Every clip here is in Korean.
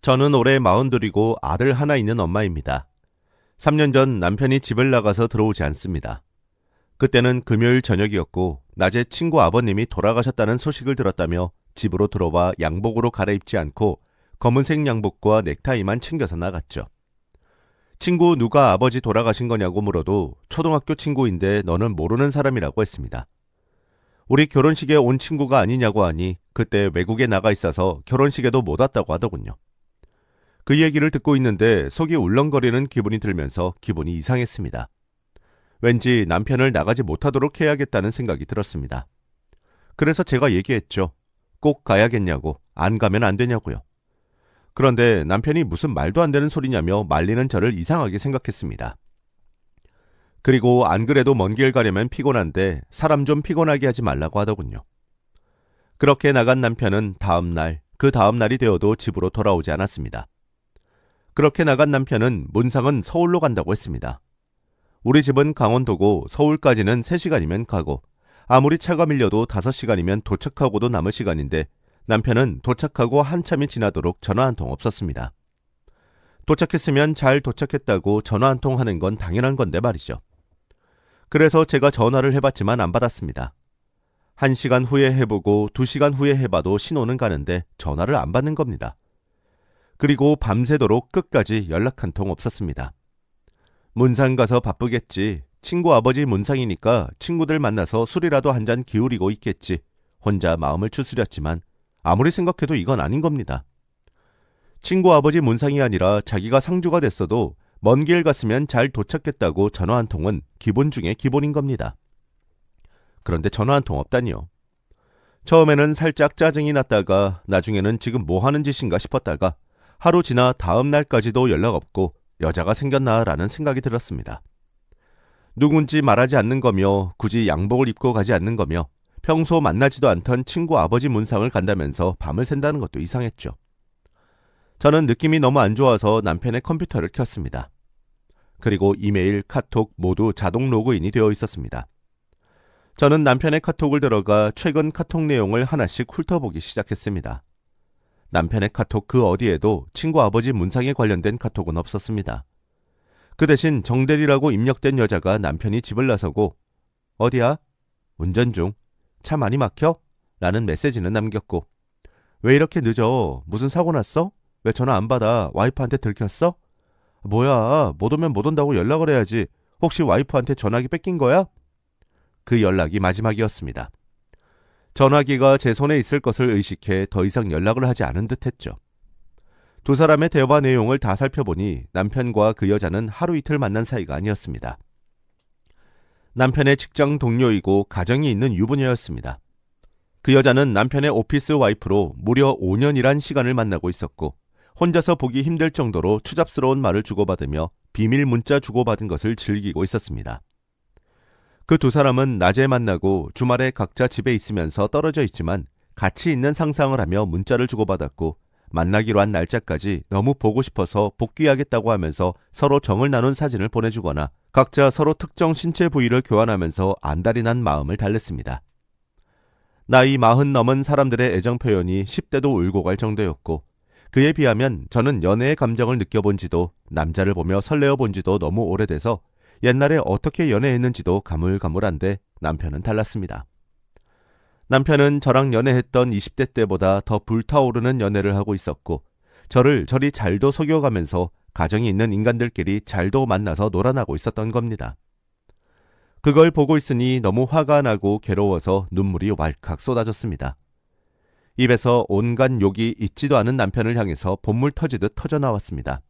저는 올해 42이고 아들 하나 있는 엄마입니다. 3년 전 남편이 집을 나가서 들어오지 않습니다. 그때는 금요일 저녁이었고 낮에 친구 아버님이 돌아가셨다는 소식을 들었다며 집으로 들어와 양복으로 갈아입지 않고 검은색 양복과 넥타이만 챙겨서 나갔죠. 친구 누가 아버지 돌아가신 거냐고 물어도 초등학교 친구인데 너는 모르는 사람이라고 했습니다. 우리 결혼식에 온 친구가 아니냐고 하니 그때 외국에 나가 있어서 결혼식에도 못 왔다고 하더군요. 그 얘기를 듣고 있는데 속이 울렁거리는 기분이 들면서 기분이 이상했습니다. 왠지 남편을 나가지 못하도록 해야겠다는 생각이 들었습니다. 그래서 제가 얘기했죠. 꼭 가야겠냐고, 안 가면 안 되냐고요. 그런데 남편이 무슨 말도 안 되는 소리냐며 말리는 저를 이상하게 생각했습니다. 그리고 안 그래도 먼 길 가려면 피곤한데 사람 좀 피곤하게 하지 말라고 하더군요. 그렇게 나간 남편은 다음 날, 그 다음 날이 되어도 집으로 돌아오지 않았습니다. 그렇게 나간 남편은 문상은 서울로 간다고 했습니다. 우리 집은 강원도고 서울까지는 3시간이면 가고 아무리 차가 밀려도 5시간이면 도착하고도 남을 시간인데 남편은 도착하고 한참이 지나도록 전화 한 통 없었습니다. 도착했으면 잘 도착했다고 전화 한 통 하는 건 당연한 건데 말이죠. 그래서 제가 전화를 해봤지만 안 받았습니다. 1시간 후에 해보고 2시간 후에 해봐도 신호는 가는데 전화를 안 받는 겁니다. 그리고 밤새도록 끝까지 연락 한 통 없었습니다. 문상 가서 바쁘겠지. 친구 아버지 문상이니까 친구들 만나서 술이라도 한 잔 기울이고 있겠지. 혼자 마음을 추스렸지만 아무리 생각해도 이건 아닌 겁니다. 친구 아버지 문상이 아니라 자기가 상주가 됐어도 먼 길 갔으면 잘 도착했다고 전화 한 통은 기본 중에 기본인 겁니다. 그런데 전화 한 통 없다니요. 처음에는 살짝 짜증이 났다가 나중에는 지금 뭐 하는 짓인가 싶었다가 하루 지나 다음 날까지도 연락 없고 여자가 생겼나라는 생각이 들었습니다. 누군지 말하지 않는 거며 굳이 양복을 입고 가지 않는 거며 평소 만나지도 않던 친구 아버지 문상을 간다면서 밤을 샌다는 것도 이상했죠. 저는 느낌이 너무 안 좋아서 남편의 컴퓨터를 켰습니다. 그리고 이메일, 카톡 모두 자동 로그인이 되어 있었습니다. 저는 남편의 카톡을 들어가 최근 카톡 내용을 하나씩 훑어보기 시작했습니다. 남편의 카톡 그 어디에도 친구 아버지 문상에 관련된 카톡은 없었습니다. 그 대신 정대리라고 입력된 여자가 남편이 집을 나서고 어디야? 운전 중. 차 많이 막혀? 라는 메시지는 남겼고 왜 이렇게 늦어? 무슨 사고 났어? 왜 전화 안 받아? 와이프한테 들켰어? 뭐야, 못 오면 못 온다고 연락을 해야지. 혹시 와이프한테 전화기 뺏긴 거야? 그 연락이 마지막이었습니다. 전화기가 제 손에 있을 것을 의식해 더 이상 연락을 하지 않은 듯 했죠. 두 사람의 대화 내용을 다 살펴보니 남편과 그 여자는 하루 이틀 만난 사이가 아니었습니다. 남편의 직장 동료이고 가정이 있는 유부녀였습니다. 그 여자는 남편의 오피스 와이프로 무려 5년이란 시간을 만나고 있었고 혼자서 보기 힘들 정도로 추잡스러운 말을 주고받으며 비밀 문자 주고받은 것을 즐기고 있었습니다. 그 두 사람은 낮에 만나고 주말에 각자 집에 있으면서 떨어져 있지만 같이 있는 상상을 하며 문자를 주고받았고 만나기로 한 날짜까지 너무 보고 싶어서 복귀하겠다고 하면서 서로 정을 나눈 사진을 보내주거나 각자 서로 특정 신체 부위를 교환하면서 안달이 난 마음을 달랬습니다. 나이 40 넘은 사람들의 애정 표현이 10대도 울고 갈 정도였고 그에 비하면 저는 연애의 감정을 느껴본 지도 남자를 보며 설레어 본 지도 너무 오래돼서 옛날에 어떻게 연애했는지도 가물가물한데 남편은 달랐습니다. 남편은 저랑 연애했던 20대 때보다 더 불타오르는 연애를 하고 있었고 저를 저리 잘도 속여가면서 가정이 있는 인간들끼리 잘도 만나서 놀아나고 있었던 겁니다. 그걸 보고 있으니 너무 화가 나고 괴로워서 눈물이 왈칵 쏟아졌습니다. 입에서 온갖 욕이 있지도 않은 남편을 향해서 본물 터지듯 터져나왔습니다.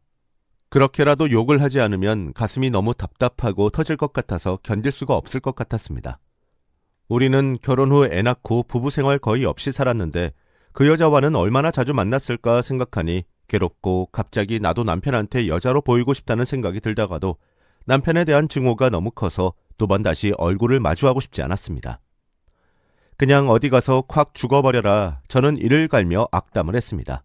그렇게라도 욕을 하지 않으면 가슴이 너무 답답하고 터질 것 같아서 견딜 수가 없을 것 같았습니다. 우리는 결혼 후 애 낳고 부부 생활 거의 없이 살았는데 그 여자와는 얼마나 자주 만났을까 생각하니 괴롭고 갑자기 나도 남편한테 여자로 보이고 싶다는 생각이 들다가도 남편에 대한 증오가 너무 커서 두 번 다시 얼굴을 마주하고 싶지 않았습니다. 그냥 어디 가서 콱 죽어버려라. 저는 이를 갈며 악담을 했습니다.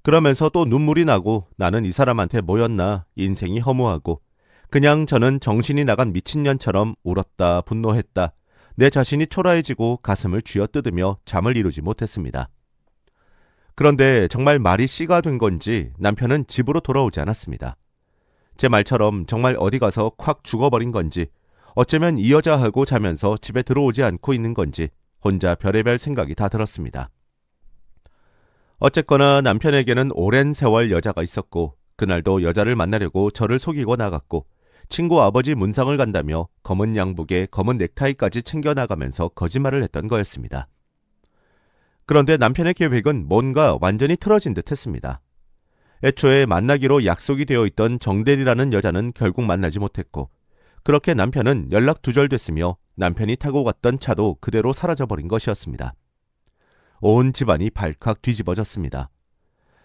그러면서 또 눈물이 나고 나는 이 사람한테 뭐였나 인생이 허무하고 그냥 저는 정신이 나간 미친년처럼 울었다 분노했다. 내 자신이 초라해지고 가슴을 쥐어뜯으며 잠을 이루지 못했습니다. 그런데 정말 말이 씨가 된 건지 남편은 집으로 돌아오지 않았습니다. 제 말처럼 정말 어디 가서 콱 죽어버린 건지, 어쩌면 이 여자하고 자면서 집에 들어오지 않고 있는 건지 혼자 별의별 생각이 다 들었습니다. 어쨌거나 남편에게는 오랜 세월 여자가 있었고, 그날도 여자를 만나려고 저를 속이고 나갔고, 친구 아버지 문상을 간다며 검은 양복에 검은 넥타이까지 챙겨나가면서 거짓말을 했던 거였습니다. 그런데 남편의 계획은 뭔가 완전히 틀어진 듯 했습니다. 애초에 만나기로 약속이 되어 있던 정대리라는 여자는 결국 만나지 못했고, 그렇게 남편은 연락 두절됐으며 남편이 타고 갔던 차도 그대로 사라져버린 것이었습니다. 온 집안이 발칵 뒤집어졌습니다.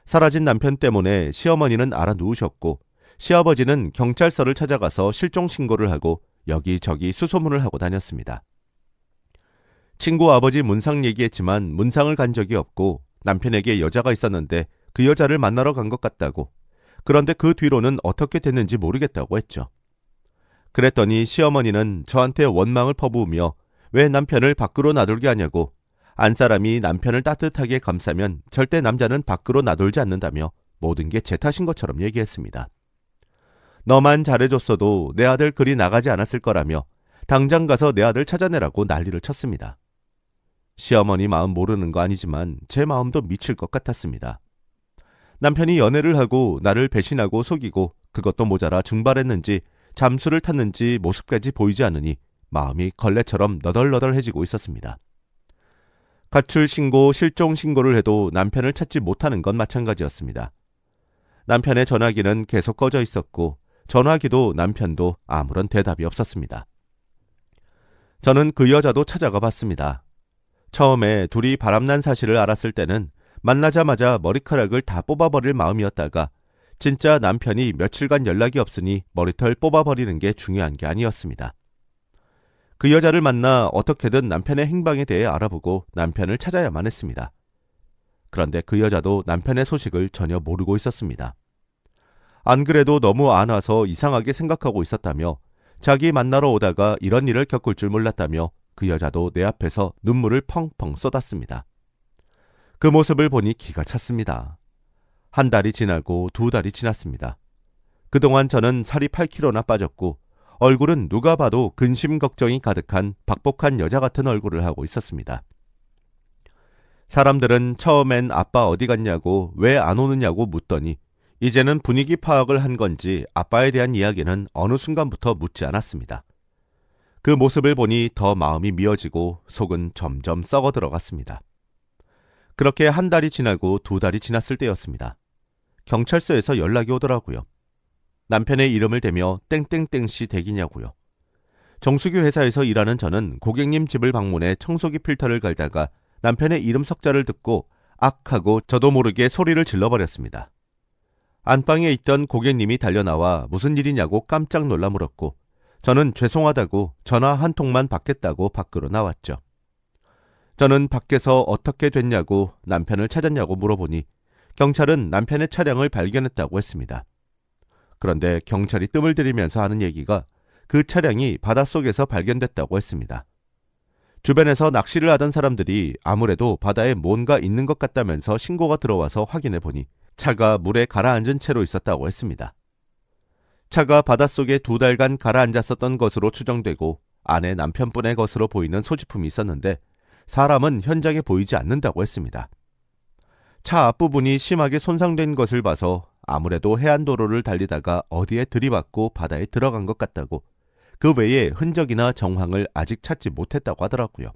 사라진 남편 때문에 시어머니는 알아누우셨고, 시아버지는 경찰서를 찾아가서 실종 신고를 하고 여기저기 수소문을 하고 다녔습니다. 친구 아버지 문상 얘기했지만 문상을 간 적이 없고, 남편에게 여자가 있었는데 그 여자를 만나러 간 것 같다고, 그런데 그 뒤로는 어떻게 됐는지 모르겠다고 했죠. 그랬더니 시어머니는 저한테 원망을 퍼부으며 왜 남편을 밖으로 나돌게 하냐고, 안 사람이 남편을 따뜻하게 감싸면 절대 남자는 밖으로 나돌지 않는다며 모든 게 제 탓인 것처럼 얘기했습니다. 너만 잘해줬어도 내 아들 그리 나가지 않았을 거라며 당장 가서 내 아들 찾아내라고 난리를 쳤습니다. 시어머니 마음 모르는 거 아니지만 제 마음도 미칠 것 같았습니다. 남편이 연애를 하고 나를 배신하고 속이고 그것도 모자라 증발했는지 잠수를 탔는지 모습까지 보이지 않으니 마음이 걸레처럼 너덜너덜해지고 있었습니다. 가출 신고, 실종 신고를 해도 남편을 찾지 못하는 건 마찬가지였습니다. 남편의 전화기는 계속 꺼져 있었고 전화기도 남편도 아무런 대답이 없었습니다. 저는 그 여자도 찾아가 봤습니다. 처음에 둘이 바람난 사실을 알았을 때는 만나자마자 머리카락을 다 뽑아버릴 마음이었다가 진짜 남편이 며칠간 연락이 없으니 머리털 뽑아버리는 게 중요한 게 아니었습니다. 그 여자를 만나 어떻게든 남편의 행방에 대해 알아보고 남편을 찾아야만 했습니다. 그런데 그 여자도 남편의 소식을 전혀 모르고 있었습니다. 안 그래도 너무 안 와서 이상하게 생각하고 있었다며 자기 만나러 오다가 이런 일을 겪을 줄 몰랐다며 그 여자도 내 앞에서 눈물을 펑펑 쏟았습니다. 그 모습을 보니 기가 찼습니다. 한 달이 지나고 두 달이 지났습니다. 그동안 저는 살이 8kg나 빠졌고 얼굴은 누가 봐도 근심 걱정이 가득한 박복한 여자 같은 얼굴을 하고 있었습니다. 사람들은 처음엔 아빠 어디 갔냐고 왜 안 오느냐고 묻더니 이제는 분위기 파악을 한 건지 아빠에 대한 이야기는 어느 순간부터 묻지 않았습니다. 그 모습을 보니 더 마음이 미어지고 속은 점점 썩어 들어갔습니다. 그렇게 한 달이 지나고 두 달이 지났을 때였습니다. 경찰서에서 연락이 오더라고요. 남편의 이름을 대며 땡땡땡씨 댁이냐고요. 정수기 회사에서 일하는 저는 고객님 집을 방문해 청소기 필터를 갈다가 남편의 이름 석자를 듣고 악 하고 저도 모르게 소리를 질러버렸습니다. 안방에 있던 고객님이 달려나와 무슨 일이냐고 깜짝 놀라 물었고 저는 죄송하다고 전화 한 통만 받겠다고 밖으로 나왔죠. 저는 밖에서 어떻게 됐냐고 남편을 찾았냐고 물어보니 경찰은 남편의 차량을 발견했다고 했습니다. 그런데 경찰이 뜸을 들이면서 하는 얘기가 그 차량이 바닷속에서 발견됐다고 했습니다. 주변에서 낚시를 하던 사람들이 아무래도 바다에 뭔가 있는 것 같다면서 신고가 들어와서 확인해 보니 차가 물에 가라앉은 채로 있었다고 했습니다. 차가 바닷속에 2달간 가라앉았었던 것으로 추정되고 안에 남편분의 것으로 보이는 소지품이 있었는데 사람은 현장에 보이지 않는다고 했습니다. 차 앞부분이 심하게 손상된 것을 봐서 아무래도 해안도로를 달리다가 어디에 들이받고 바다에 들어간 것 같다고, 그 외에 흔적이나 정황을 아직 찾지 못했다고 하더라고요.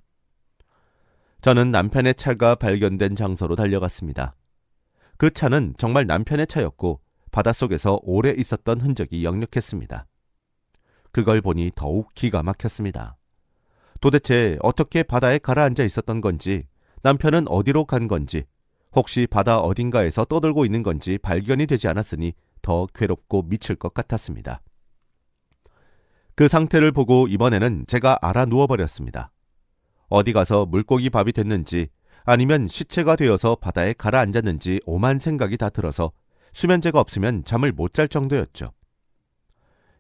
저는 남편의 차가 발견된 장소로 달려갔습니다. 그 차는 정말 남편의 차였고 바닷속에서 오래 있었던 흔적이 역력했습니다. 그걸 보니 더욱 기가 막혔습니다. 도대체 어떻게 바다에 가라앉아 있었던 건지, 남편은 어디로 간 건지, 혹시 바다 어딘가에서 떠돌고 있는 건지 발견이 되지 않았으니 더 괴롭고 미칠 것 같았습니다. 그 상태를 보고 이번에는 제가 알아 누워버렸습니다. 어디 가서 물고기 밥이 됐는지 아니면 시체가 되어서 바다에 가라앉았는지 오만 생각이 다 들어서 수면제가 없으면 잠을 못 잘 정도였죠.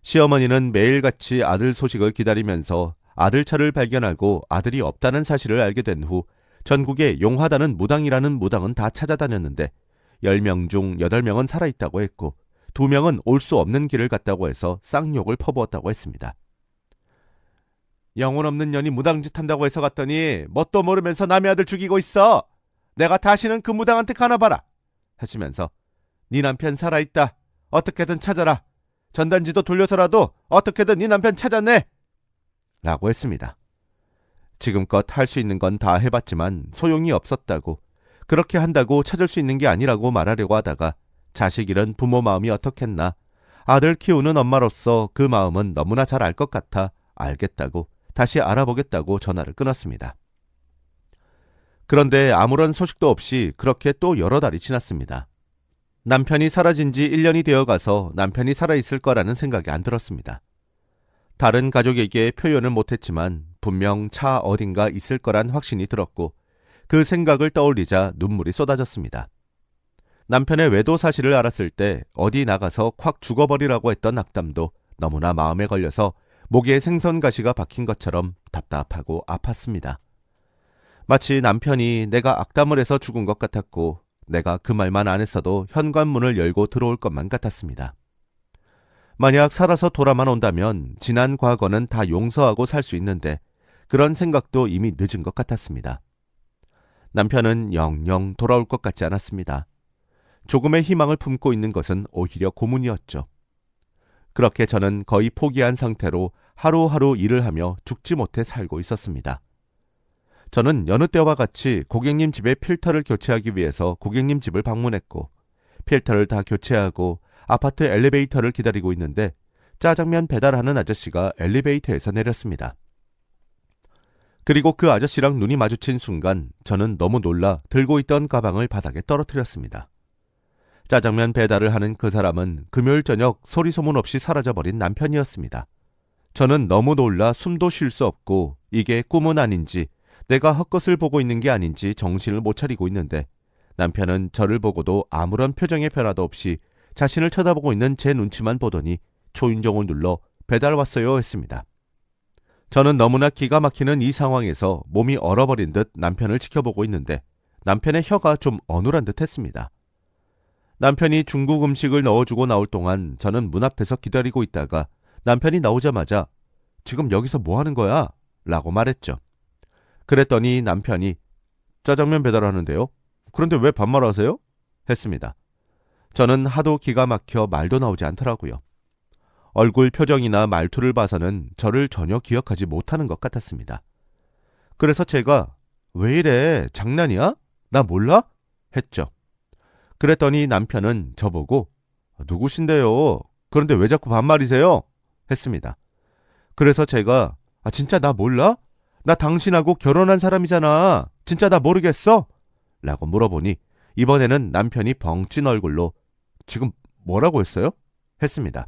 시어머니는 매일같이 아들 소식을 기다리면서 아들 차를 발견하고 아들이 없다는 사실을 알게 된 후 전국에 용하다는 무당이라는 무당은 다 찾아다녔는데 10명 중 8명은 살아있다고 했고 2명은 올 수 없는 길을 갔다고 해서 쌍욕을 퍼부었다고 했습니다. 영혼 없는 년이 무당짓 한다고 해서 갔더니 뭣도 모르면서 남의 아들 죽이고 있어. 내가 다시는 그 무당한테 가나봐라 하시면서 네 남편 살아있다. 어떻게든 찾아라. 전단지도 돌려서라도 어떻게든 네 남편 찾아내 라고 했습니다. 지금껏 할 수 있는 건 다 해봤지만 소용이 없었다고, 그렇게 한다고 찾을 수 있는 게 아니라고 말하려고 하다가 자식 잃은 부모 마음이 어떻겠나, 아들 키우는 엄마로서 그 마음은 너무나 잘 알 것 같아 알겠다고, 다시 알아보겠다고 전화를 끊었습니다. 그런데 아무런 소식도 없이 그렇게 또 여러 달이 지났습니다. 남편이 사라진 지 1년이 되어가서 남편이 살아있을 거라는 생각이 안 들었습니다. 다른 가족에게 표현을 못했지만 분명 차 어딘가 있을 거란 확신이 들었고 그 생각을 떠올리자 눈물이 쏟아졌습니다. 남편의 외도 사실을 알았을 때 어디 나가서 콱 죽어버리라고 했던 악담도 너무나 마음에 걸려서 목에 생선가시가 박힌 것처럼 답답하고 아팠습니다. 마치 남편이 내가 악담을 해서 죽은 것 같았고 내가 그 말만 안 했어도 현관문을 열고 들어올 것만 같았습니다. 만약 살아서 돌아만 온다면 지난 과거는 다 용서하고 살 수 있는데 그런 생각도 이미 늦은 것 같았습니다. 남편은 영영 돌아올 것 같지 않았습니다. 조금의 희망을 품고 있는 것은 오히려 고문이었죠. 그렇게 저는 거의 포기한 상태로 하루하루 일을 하며 죽지 못해 살고 있었습니다. 저는 여느 때와 같이 고객님 집에 필터를 교체하기 위해서 고객님 집을 방문했고 필터를 다 교체하고 아파트 엘리베이터를 기다리고 있는데 짜장면 배달하는 아저씨가 엘리베이터에서 내렸습니다. 그리고 그 아저씨랑 눈이 마주친 순간 저는 너무 놀라 들고 있던 가방을 바닥에 떨어뜨렸습니다. 짜장면 배달을 하는 그 사람은 금요일 저녁 소리 소문 없이 사라져버린 남편이었습니다. 저는 너무 놀라 숨도 쉴 수 없고 이게 꿈은 아닌지 내가 헛것을 보고 있는 게 아닌지 정신을 못 차리고 있는데 남편은 저를 보고도 아무런 표정의 변화도 없이 자신을 쳐다보고 있는 제 눈치만 보더니 초인종을 눌러 배달 왔어요 했습니다. 저는 너무나 기가 막히는 이 상황에서 몸이 얼어버린 듯 남편을 지켜보고 있는데 남편의 혀가 좀 어눌한 듯 했습니다. 남편이 중국 음식을 넣어주고 나올 동안 저는 문 앞에서 기다리고 있다가 남편이 나오자마자 지금 여기서 뭐 하는 거야? 라고 말했죠. 그랬더니 남편이 짜장면 배달하는데요? 그런데 왜 반말하세요? 했습니다. 저는 하도 기가 막혀 말도 나오지 않더라고요. 얼굴 표정이나 말투를 봐서는 저를 전혀 기억하지 못하는 것 같았습니다. 그래서 제가 왜 이래? 장난이야? 나 몰라? 했죠. 그랬더니 남편은 저보고 누구신데요? 그런데 왜 자꾸 반말이세요? 했습니다. 그래서 제가 진짜 나 몰라? 나 당신하고 결혼한 사람이잖아. 진짜 나 모르겠어? 라고 물어보니 이번에는 남편이 벙찐 얼굴로 지금 뭐라고 했어요? 했습니다.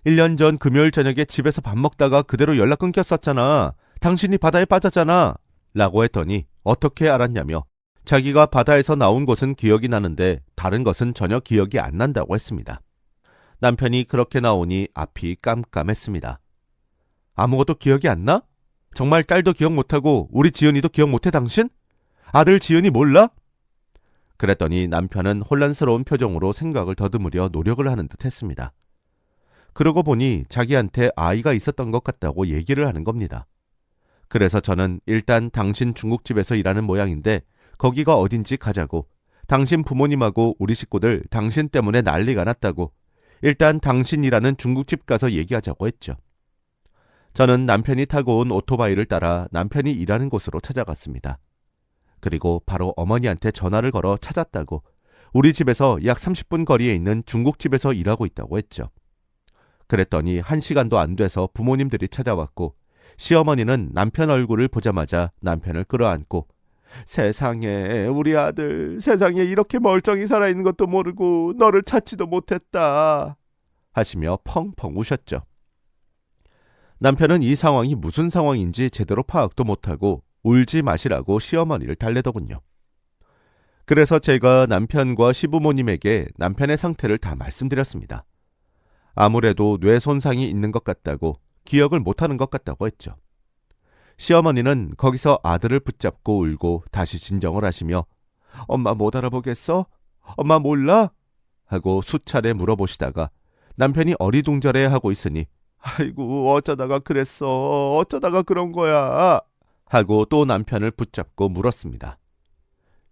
1년 전 금요일 저녁에 집에서 밥 먹다가 그대로 연락 끊겼었잖아. 당신이 바다에 빠졌잖아. 라고 했더니 어떻게 알았냐며 자기가 바다에서 나온 곳은 기억이 나는데 다른 것은 전혀 기억이 안 난다고 했습니다. 남편이 그렇게 나오니 앞이 깜깜했습니다. 아무것도 기억이 안 나? 정말 딸도 기억 못하고 우리 지은이도 기억 못해 당신? 아들 지은이 몰라? 그랬더니 남편은 혼란스러운 표정으로 생각을 더듬으려 노력을 하는 듯 했습니다. 그러고 보니 자기한테 아이가 있었던 것 같다고 얘기를 하는 겁니다. 그래서 저는 일단 당신 중국집에서 일하는 모양인데 거기가 어딘지 가자고, 당신 부모님하고 우리 식구들 당신 때문에 난리가 났다고, 일단 당신 일하는 중국집 가서 얘기하자고 했죠. 저는 남편이 타고 온 오토바이를 따라 남편이 일하는 곳으로 찾아갔습니다. 그리고 바로 어머니한테 전화를 걸어 찾았다고, 우리 집에서 약 30분 거리에 있는 중국집에서 일하고 있다고 했죠. 그랬더니 1시간도 안 돼서 부모님들이 찾아왔고 시어머니는 남편 얼굴을 보자마자 남편을 끌어안고 세상에 우리 아들 세상에 이렇게 멀쩡히 살아있는 것도 모르고 너를 찾지도 못했다 하시며 펑펑 우셨죠. 남편은 이 상황이 무슨 상황인지 제대로 파악도 못하고 울지 마시라고 시어머니를 달래더군요. 그래서 제가 남편과 시부모님에게 남편의 상태를 다 말씀드렸습니다. 아무래도 뇌 손상이 있는 것 같다고, 기억을 못하는 것 같다고 했죠. 시어머니는 거기서 아들을 붙잡고 울고 다시 진정을 하시며 엄마 못 알아보겠어? 엄마 몰라? 하고 수차례 물어보시다가 남편이 어리둥절해 하고 있으니 아이고 어쩌다가 그랬어. 어쩌다가 그런 거야. 하고 또 남편을 붙잡고 물었습니다.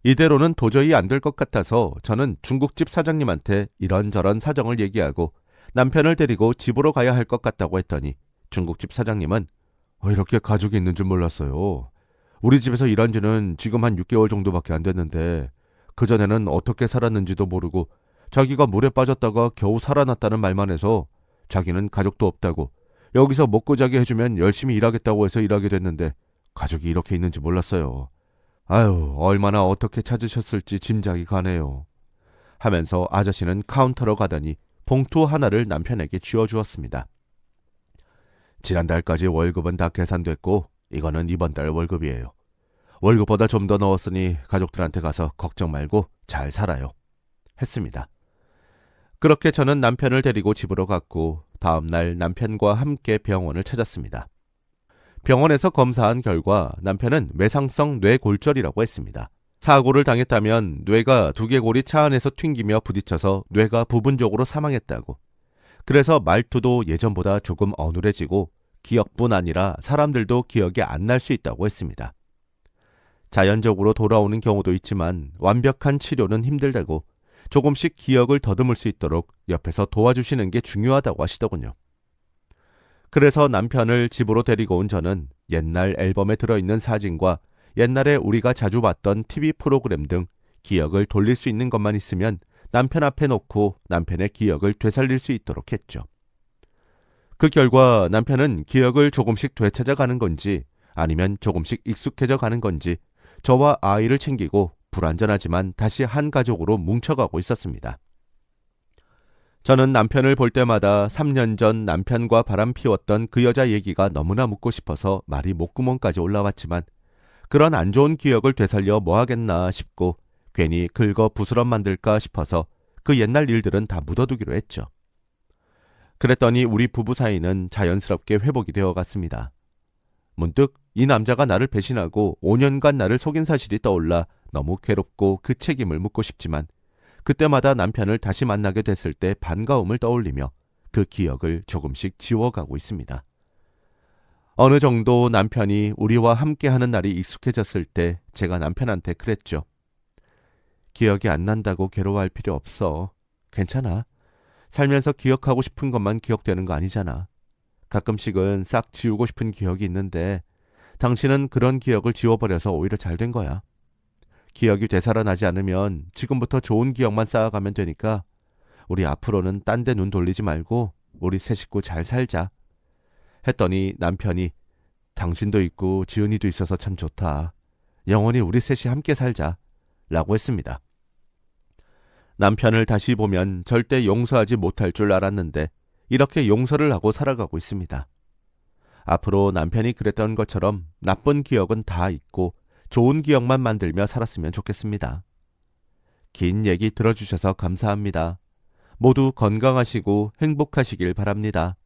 이대로는 도저히 안 될 것 같아서 저는 중국집 사장님한테 이런저런 사정을 얘기하고 남편을 데리고 집으로 가야 할 것 같다고 했더니 중국집 사장님은 이렇게 가족이 있는 줄 몰랐어요. 우리 집에서 일한 지는 지금 한 6개월 정도밖에 안 됐는데 그전에는 어떻게 살았는지도 모르고 자기가 물에 빠졌다가 겨우 살아났다는 말만 해서 자기는 가족도 없다고 여기서 먹고 자기 해주면 열심히 일하겠다고 해서 일하게 됐는데 가족이 이렇게 있는지 몰랐어요. 아유, 얼마나 어떻게 찾으셨을지 짐작이 가네요. 하면서 아저씨는 카운터로 가더니 봉투 하나를 남편에게 쥐어주었습니다. 지난달까지 월급은 다 계산됐고 이거는 이번 달 월급이에요. 월급보다 좀 더 넣었으니 가족들한테 가서 걱정 말고 잘 살아요. 했습니다. 그렇게 저는 남편을 데리고 집으로 갔고 다음 날 남편과 함께 병원을 찾았습니다. 병원에서 검사한 결과 남편은 외상성 뇌골절이라고 했습니다. 사고를 당했다면 뇌가 두개골이 차 안에서 튕기며 부딪혀서 뇌가 부분적으로 사망했다고. 그래서 말투도 예전보다 조금 어눌해지고 기억뿐 아니라 사람들도 기억이 안 날 수 있다고 했습니다. 자연적으로 돌아오는 경우도 있지만 완벽한 치료는 힘들다고 조금씩 기억을 더듬을 수 있도록 옆에서 도와주시는 게 중요하다고 하시더군요. 그래서 남편을 집으로 데리고 온 저는 옛날 앨범에 들어있는 사진과 옛날에 우리가 자주 봤던 TV 프로그램 등 기억을 돌릴 수 있는 것만 있으면 남편 앞에 놓고 남편의 기억을 되살릴 수 있도록 했죠. 그 결과 남편은 기억을 조금씩 되찾아가는 건지 아니면 조금씩 익숙해져 가는 건지 저와 아이를 챙기고 불완전하지만 다시 한 가족으로 뭉쳐가고 있었습니다. 저는 남편을 볼 때마다 3년 전 남편과 바람 피웠던 그 여자 얘기가 너무나 묻고 싶어서 말이 목구멍까지 올라왔지만 그런 안 좋은 기억을 되살려 뭐 하겠나 싶고 괜히 긁어 부스럼 만들까 싶어서 그 옛날 일들은 다 묻어두기로 했죠. 그랬더니 우리 부부 사이는 자연스럽게 회복이 되어 갔습니다. 문득 이 남자가 나를 배신하고 5년간 나를 속인 사실이 떠올라 너무 괴롭고 그 책임을 묻고 싶지만 그때마다 남편을 다시 만나게 됐을 때 반가움을 떠올리며 그 기억을 조금씩 지워가고 있습니다. 어느 정도 남편이 우리와 함께하는 날이 익숙해졌을 때 제가 남편한테 그랬죠. 기억이 안 난다고 괴로워할 필요 없어. 괜찮아. 살면서 기억하고 싶은 것만 기억되는 거 아니잖아. 가끔씩은 싹 지우고 싶은 기억이 있는데 당신은 그런 기억을 지워버려서 오히려 잘 된 거야. 기억이 되살아나지 않으면 지금부터 좋은 기억만 쌓아가면 되니까 우리 앞으로는 딴 데 눈 돌리지 말고 우리 세 식구 잘 살자. 했더니 남편이 당신도 있고 지은이도 있어서 참 좋다. 영원히 우리 셋이 함께 살자. 라고 했습니다. 남편을 다시 보면 절대 용서하지 못할 줄 알았는데 이렇게 용서를 하고 살아가고 있습니다. 앞으로 남편이 그랬던 것처럼 나쁜 기억은 다 잊고 좋은 기억만 만들며 살았으면 좋겠습니다. 긴 얘기 들어주셔서 감사합니다. 모두 건강하시고 행복하시길 바랍니다.